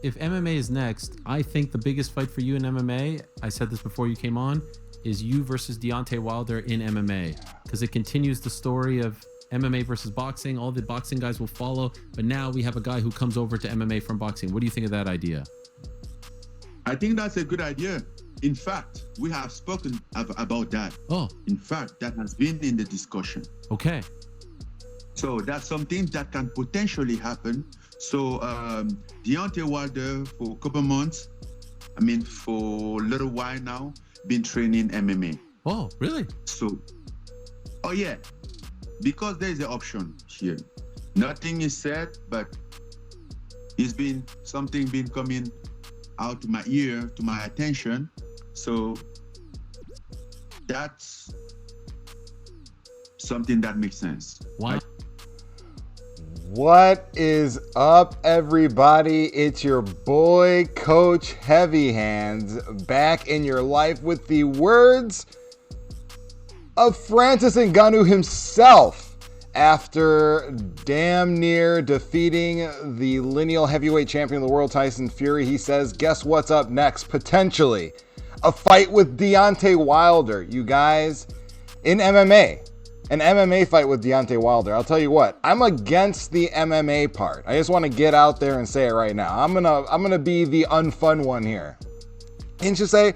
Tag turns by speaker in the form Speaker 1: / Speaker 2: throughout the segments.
Speaker 1: if MMA is next, I think the biggest fight for you in MMA, I said this before you came on, is you versus Deontay Wilder in MMA, because it continues the story of MMA versus boxing. All the boxing guys will follow, but now we have a guy who comes over to MMA from boxing. What do you think of that idea?
Speaker 2: I think that's a good idea. In fact, we have spoken about that.
Speaker 1: Oh.
Speaker 2: In fact, that has been in the discussion.
Speaker 1: Okay.
Speaker 2: So that's something that can potentially happen. So Deontay Wilder, for a couple months, for a little while now, been training MMA.
Speaker 1: Oh, really?
Speaker 2: So, oh yeah, because there is an option here. Nothing is said, but something been coming out to my ear, to my attention. So that's something that makes sense.
Speaker 1: Why?
Speaker 3: What is up, everybody? It's your boy, Coach Heavy Hands, back in your life with the words of Francis Ngannou himself after damn near defeating the lineal heavyweight champion of the world, Tyson Fury. He says, guess what's up next? Potentially a fight with Deontay Wilder. You guys, in MMA. An MMA fight with Deontay Wilder. I'll tell you what, I'm against the MMA part. I just want to get out there and say it right now. I'm gonna be the unfun one here. And just say,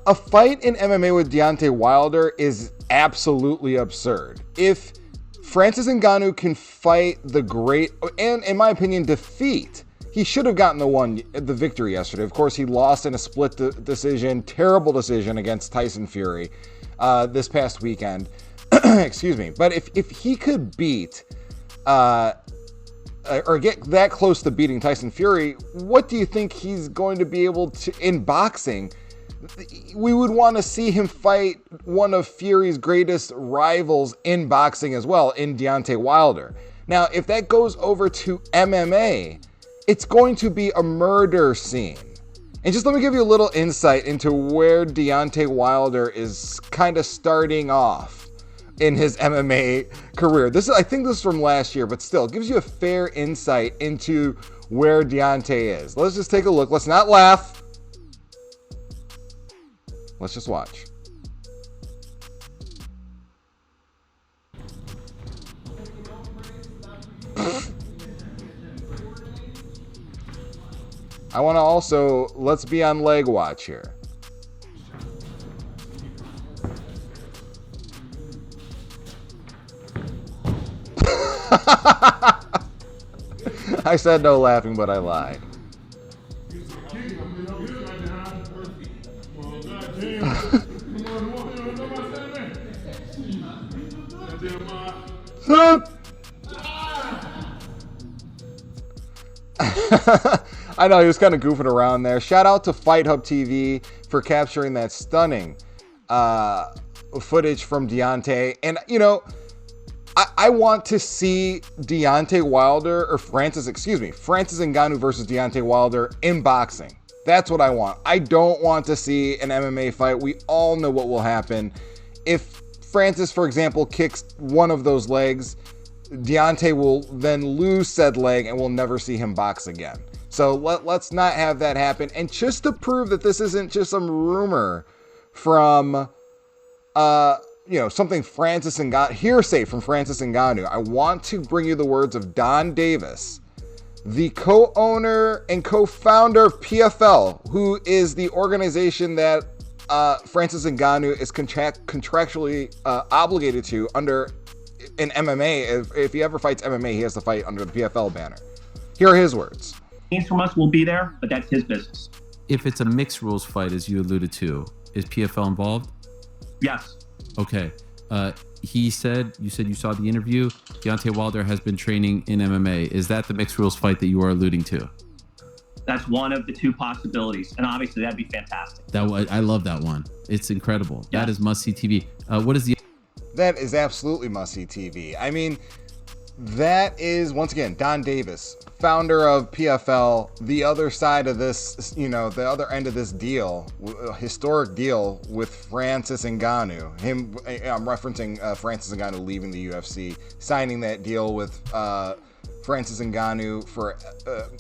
Speaker 3: a fight in MMA with Deontay Wilder is absolutely absurd. If Francis Ngannou can fight the great, and in my opinion, defeat, he should have gotten the victory yesterday. Of course, he lost in a split decision, terrible decision against Tyson Fury this past weekend. Excuse me. But if he could beat or get that close to beating Tyson Fury, what do you think he's going to be able to, in boxing? We would want to see him fight one of Fury's greatest rivals in boxing as well, in Deontay Wilder. Now, if that goes over to MMA, it's going to be a murder scene. And just let me give you a little insight into where Deontay Wilder is kind of starting off in his MMA career. I think this is from last year, but still, it gives you a fair insight into where Deontay is. Let's just take a look. Let's not laugh. Let's just watch. I want to also, let's be on leg watch here. I said no laughing, but I lied. I know, he was kind of goofing around there. Shout out to Fight Hub TV for capturing that stunning footage from Deontay. And, you know, I want to see Francis Ngannou versus Deontay Wilder in boxing. That's what I want. I don't want to see an MMA fight. We all know what will happen. If Francis, for example, kicks one of those legs, Deontay will then lose said leg and we'll never see him box again. So let's not have that happen. And just to prove that this isn't just some rumor from something hearsay from Francis Ngannou, I want to bring you the words of Don Davis, the co-owner and co-founder of PFL, who is the organization that Francis Ngannou is contractually obligated to under in MMA. If he ever fights MMA, he has to fight under the PFL banner. Here are his words.
Speaker 4: From us will be there, but that's his business.
Speaker 1: If it's a mixed rules fight, as you alluded to, is PFL involved?
Speaker 4: Yes.
Speaker 1: Okay. You said you saw the interview. Deontay Wilder has been training in MMA. Is that the mixed rules fight that you are alluding to?
Speaker 4: That's one of the two possibilities, and obviously that'd be fantastic.
Speaker 1: I love that one. It's incredible. Yeah. That is must-see TV.
Speaker 3: That is absolutely must-see TV. I mean, that is, once again, Don Davis, founder of PFL, the other side of this, the other end of this deal, historic deal with Francis Ngannou. I'm referencing Francis Ngannou leaving the UFC, signing that deal with Francis Ngannou for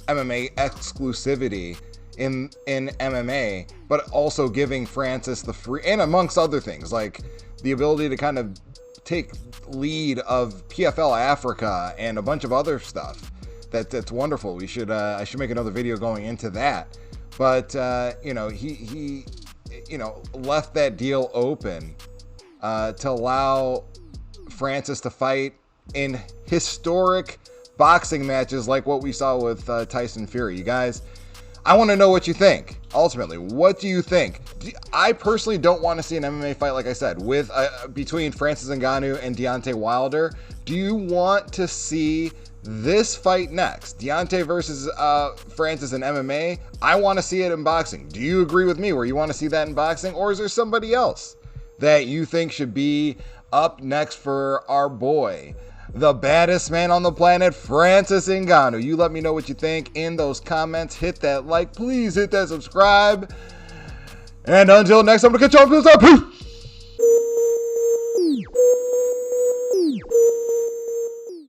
Speaker 3: MMA exclusivity in MMA, but also giving Francis the free, and amongst other things, like the ability to kind of take lead of PFL Africa and a bunch of other stuff. That's wonderful. We should I should make another video going into that. But he left that deal open to allow Francis to fight in historic boxing matches like what we saw with Tyson Fury. You guys, I want to know what you think. Ultimately, what do you think? I personally don't want to see an MMA fight, like I said, with between Francis Ngannou and Deontay Wilder. Do you want to see this fight next, Deontay versus Francis in MMA? I want to see it in boxing. Do you agree with me where you want to see that in boxing? Or is there somebody else that you think should be up next for our boy, the baddest man on the planet, Francis Ngannou? You let me know what you think in those comments. Hit that like. Please hit that subscribe. And until next time, I'm going to catch you on the other side. Peace.